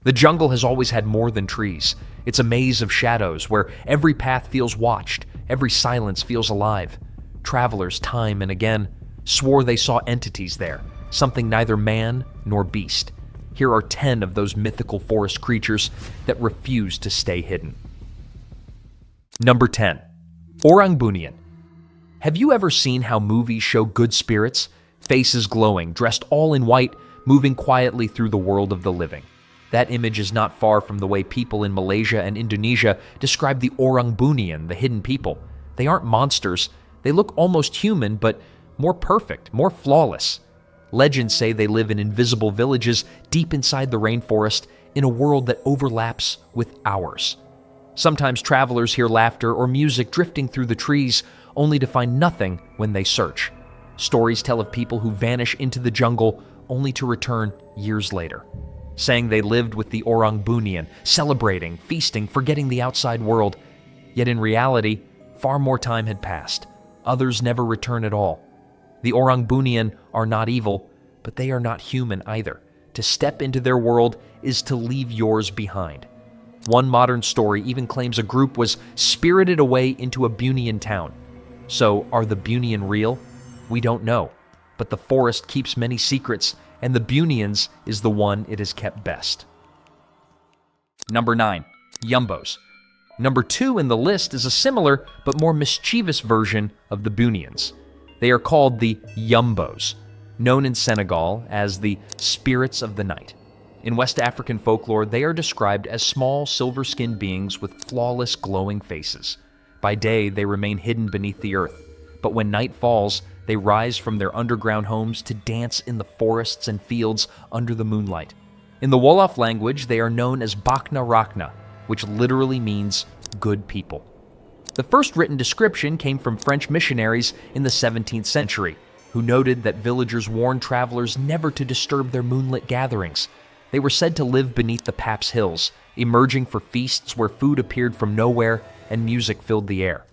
The jungle has always had more than trees. It's a maze of shadows where every path feels watched, every silence feels alive. Travelers, time and again, swore they saw entities there, something neither man nor beast. Here are 10 of those mythical forest creatures that refuse to stay hidden. Number 10. Orang Bunian. Have you ever seen how movies show good spirits? Faces glowing, dressed all in white, moving quietly through the world of the living. That image is not far from the way people in Malaysia and Indonesia describe the Orang Bunian, the hidden people. They aren't monsters. They look almost human, but more perfect, more flawless. Legends say they live in invisible villages deep inside the rainforest in a world that overlaps with ours. Sometimes travelers hear laughter or music drifting through the trees, only to find nothing when they search. Stories tell of people who vanish into the jungle only to return years later, saying they lived with the Orang Bunian, celebrating, feasting, forgetting the outside world. Yet in reality, far more time had passed. Others never return at all. The Orang Bunian are not evil, but they are not human either. To step into their world is to leave yours behind. One modern story even claims a group was spirited away into a Bunian town. So, are the Bunian real? We don't know. But the forest keeps many secrets, and the Bunians is the one it has kept best. Number 9. Yumboes. Number 2 in the list is a similar but more mischievous version of the Bunians. They are called the Yumboes, known in Senegal as the spirits of the night. In West African folklore, they are described as small, silver-skinned beings with flawless, glowing faces. By day, they remain hidden beneath the earth, but when night falls, they rise from their underground homes to dance in the forests and fields under the moonlight. In the Wolof language, they are known as Bakna Rakna, which literally means good people. The first written description came from French missionaries in the 17th century, who noted that villagers warned travelers never to disturb their moonlit gatherings. They were said to live beneath the Paps Hills, emerging for feasts where food appeared from nowhere and music filled the air.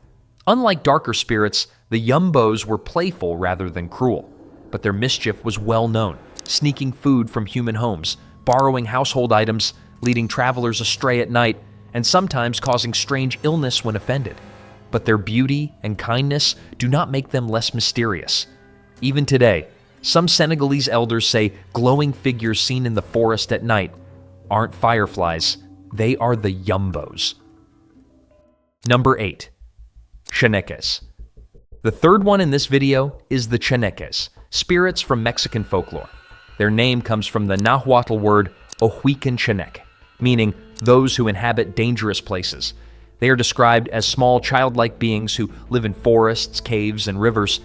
Unlike darker spirits, the Yumboes were playful rather than cruel, but their mischief was well known, sneaking food from human homes, borrowing household items, leading travelers astray at night, and sometimes causing strange illness when offended. But their beauty and kindness do not make them less mysterious. Even today, some Senegalese elders say glowing figures seen in the forest at night aren't fireflies, they are the Yumboes. Number 8. Chaneques. The third one in this video is the Chaneques, spirits from Mexican folklore. Their name comes from the Nahuatl word Ohuican Chaneque, meaning those who inhabit dangerous places. They are described as small childlike beings who live in forests, caves, and rivers.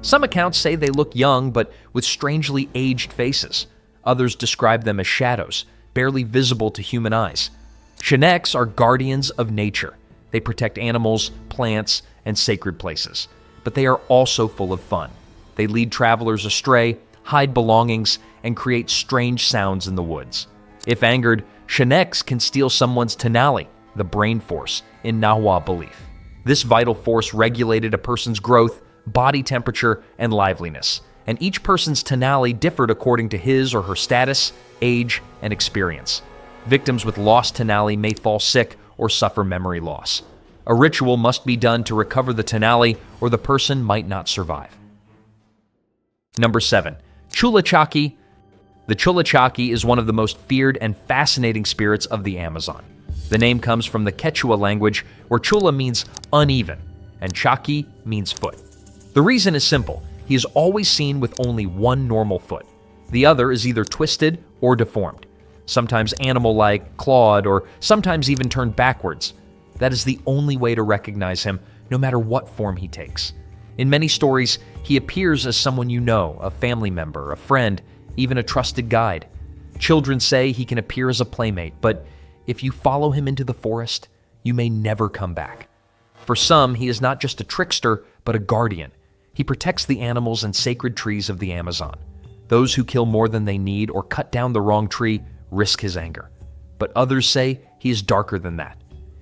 Some accounts say they look young but with strangely aged faces. Others describe them as shadows, barely visible to human eyes. Chaneques are guardians of nature. They protect animals, plants, and sacred places. But they are also full of fun. They lead travelers astray, hide belongings, and create strange sounds in the woods. If angered, Chaneques can steal someone's tanali, the brain force, in Nahua belief. This vital force regulated a person's growth, body temperature, and liveliness, and each person's tanali differed according to his or her status, age, and experience. Victims with lost tanali may fall sick or suffer memory loss. A ritual must be done to recover the tanali, or the person might not survive. Number 7. Chullachaqui. The Chullachaqui is one of the most feared and fascinating spirits of the Amazon. The name comes from the Quechua language, where Chulla means uneven, and Chaqui means foot. The reason is simple. He is always seen with only one normal foot. The other is either twisted or deformed, sometimes animal-like, clawed, or sometimes even turned backwards. That is the only way to recognize him, no matter what form he takes. In many stories, he appears as someone you know, a family member, a friend, even a trusted guide. Children say he can appear as a playmate, but if you follow him into the forest, you may never come back. For some, he is not just a trickster, but a guardian. He protects the animals and sacred trees of the Amazon. Those who kill more than they need or cut down the wrong tree risk his anger. But others say he is darker than that.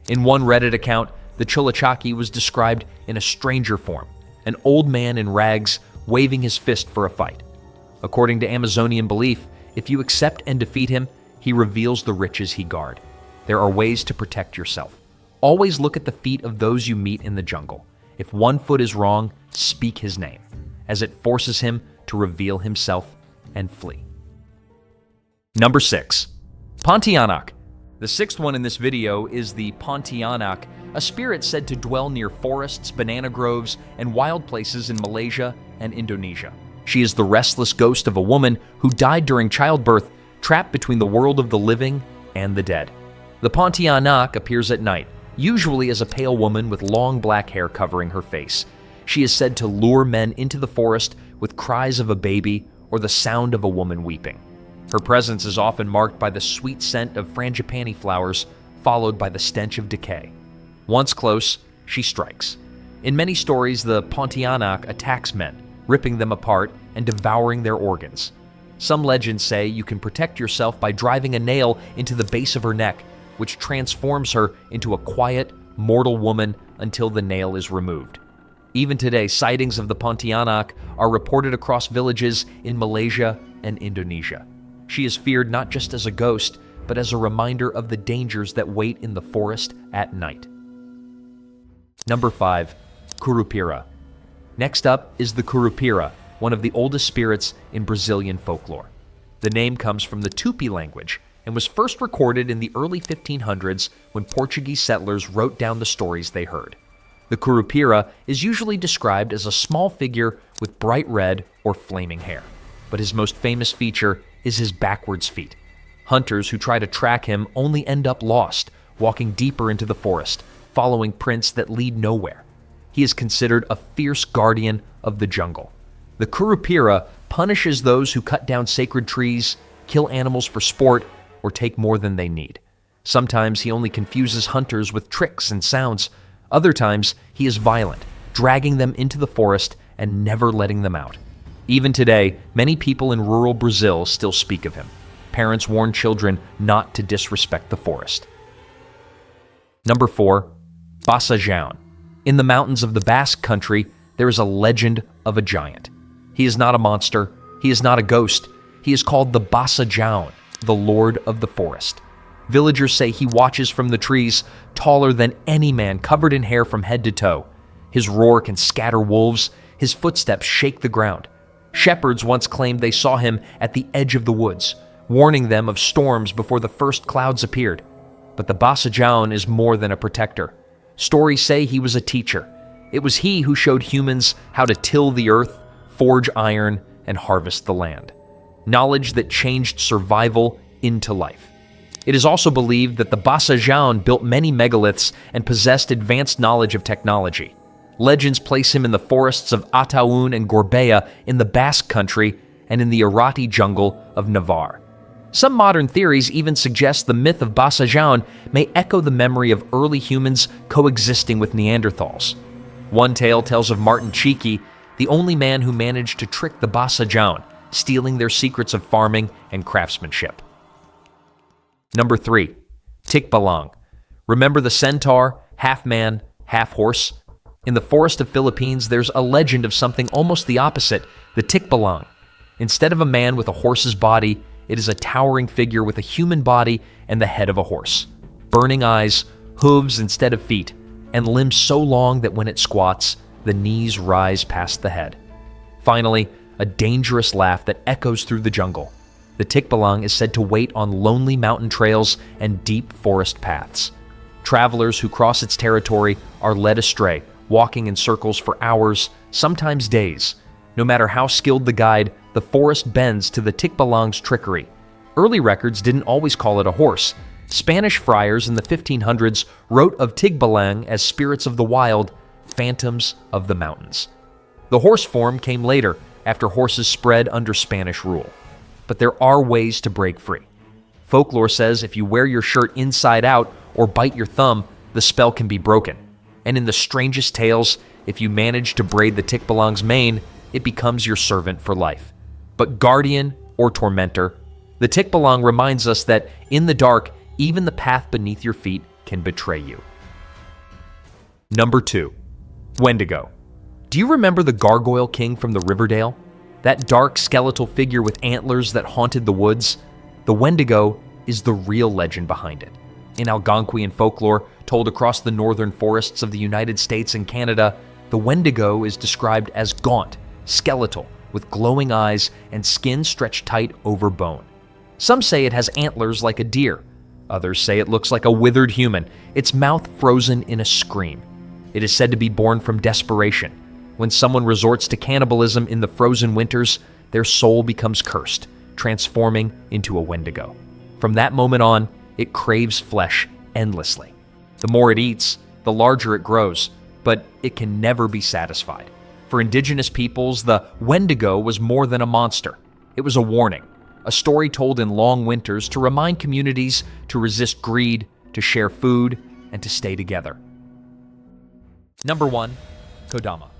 In one Reddit account, the Chullachaqui was described in a stranger form, an old man in rags waving his fist for a fight. According to Amazonian belief, if you accept and defeat him, he reveals the riches he guard. There are ways to protect yourself. Always look at the feet of those you meet in the jungle. If one foot is wrong, speak his name, as it forces him to reveal himself and flee. Number 6. Pontianak. The sixth one in this video is the Pontianak, a spirit said to dwell near forests, banana groves, and wild places in Malaysia and Indonesia. She is the restless ghost of a woman who died during childbirth, trapped between the world of the living and the dead. The Pontianak appears at night, usually as a pale woman with long black hair covering her face. She is said to lure men into the forest with cries of a baby or the sound of a woman weeping. Her presence is often marked by the sweet scent of frangipani flowers, followed by the stench of decay. Once close, she strikes. In many stories, the Pontianak attacks men, ripping them apart and devouring their organs. Some legends say you can protect yourself by driving a nail into the base of her neck, which transforms her into a quiet, mortal woman until the nail is removed. Even today, sightings of the Pontianak are reported across villages in Malaysia and Indonesia. She is feared not just as a ghost, but as a reminder of the dangers that wait in the forest at night. Number 5. Curupira. Next up is the Curupira, one of the oldest spirits in Brazilian folklore. The name comes from the Tupi language and was first recorded in the early 1500s when Portuguese settlers wrote down the stories they heard. The Curupira is usually described as a small figure with bright red or flaming hair, but his most famous feature is his backwards feet. Hunters who try to track him only end up lost, walking deeper into the forest, following prints that lead nowhere. He is considered a fierce guardian of the jungle. The Curupira punishes those who cut down sacred trees, kill animals for sport, or take more than they need. Sometimes he only confuses hunters with tricks and sounds. Other times, he is violent, dragging them into the forest and never letting them out. Even today, many people in rural Brazil still speak of him. Parents warn children not to disrespect the forest. Number 4. Basajaun. In the mountains of the Basque country, there is a legend of a giant. He is not a monster. He is not a ghost. He is called the Basajaun, the Lord of the Forest. Villagers say he watches from the trees, taller than any man, covered in hair from head to toe. His roar can scatter wolves. His footsteps shake the ground. Shepherds once claimed they saw him at the edge of the woods, warning them of storms before the first clouds appeared. But the Basajaun is more than a protector. Stories say he was a teacher. It was he who showed humans how to till the earth, forge iron, and harvest the land. Knowledge that changed survival into life. It is also believed that the Basajaun built many megaliths and possessed advanced knowledge of technology. Legends place him in the forests of Ataun and Gorbea in the Basque country and in the Irati jungle of Navarre. Some modern theories even suggest the myth of Basajaun may echo the memory of early humans coexisting with Neanderthals. One tale tells of Martin Cheeky, the only man who managed to trick the Basajaun, stealing their secrets of farming and craftsmanship. Number 3. TikBalang. Remember the centaur, half man, half horse? In the forest of Philippines, there's a legend of something almost the opposite, the TikBalang. Instead of a man with a horse's body, it is a towering figure with a human body and the head of a horse. Burning eyes, hooves instead of feet, and limbs so long that when it squats, the knees rise past the head. Finally, a dangerous laugh that echoes through the jungle. The TikBalang is said to wait on lonely mountain trails and deep forest paths. Travelers who cross its territory are led astray, walking in circles for hours, sometimes days. No matter how skilled the guide, the forest bends to the TikBalang's trickery. Early records didn't always call it a horse. Spanish friars in the 1500s wrote of TikBalang as spirits of the wild, phantoms of the mountains. The horse form came later, after horses spread under Spanish rule. But there are ways to break free. Folklore says if you wear your shirt inside out or bite your thumb, the spell can be broken. And in the strangest tales, if you manage to braid the TikBalang's mane, it becomes your servant for life. But guardian or tormentor, the TikBalang reminds us that in the dark, even the path beneath your feet can betray you. Number 2. Wendigo. Do you remember the Gargoyle King from the Riverdale? That dark skeletal figure with antlers that haunted the woods? The Wendigo is the real legend behind it. In Algonquian folklore, told across the northern forests of the United States and Canada, the Wendigo is described as gaunt, skeletal, with glowing eyes and skin stretched tight over bone. Some say it has antlers like a deer. Others say it looks like a withered human, its mouth frozen in a scream. It is said to be born from desperation. When someone resorts to cannibalism in the frozen winters, their soul becomes cursed, transforming into a Wendigo. From that moment on, it craves flesh endlessly. The more it eats, the larger it grows, but it can never be satisfied. For indigenous peoples, the Wendigo was more than a monster. It was a warning, a story told in long winters to remind communities to resist greed, to share food, and to stay together. Number 1. Kodama.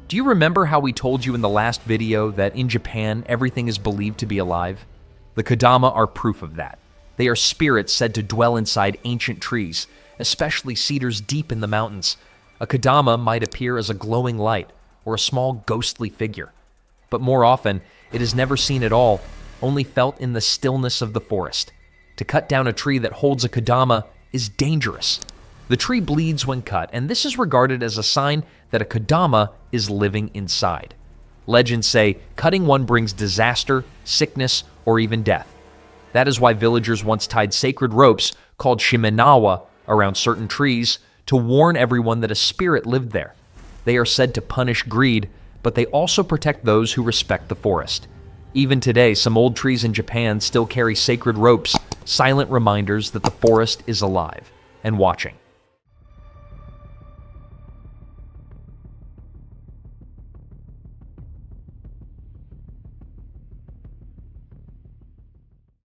Do you remember how we told you in the last video that in Japan everything is believed to be alive? The Kodama are proof of that. They are spirits said to dwell inside ancient trees, especially cedars deep in the mountains. A Kodama might appear as a glowing light or a small ghostly figure. But more often, it is never seen at all, only felt in the stillness of the forest. To cut down a tree that holds a Kodama is dangerous. The tree bleeds when cut, and this is regarded as a sign that a Kodama is living inside. Legends say cutting one brings disaster, sickness, or even death. That is why villagers once tied sacred ropes called shimenawa around certain trees to warn everyone that a spirit lived there. They are said to punish greed, but they also protect those who respect the forest. Even today, some old trees in Japan still carry sacred ropes, silent reminders that the forest is alive and watching.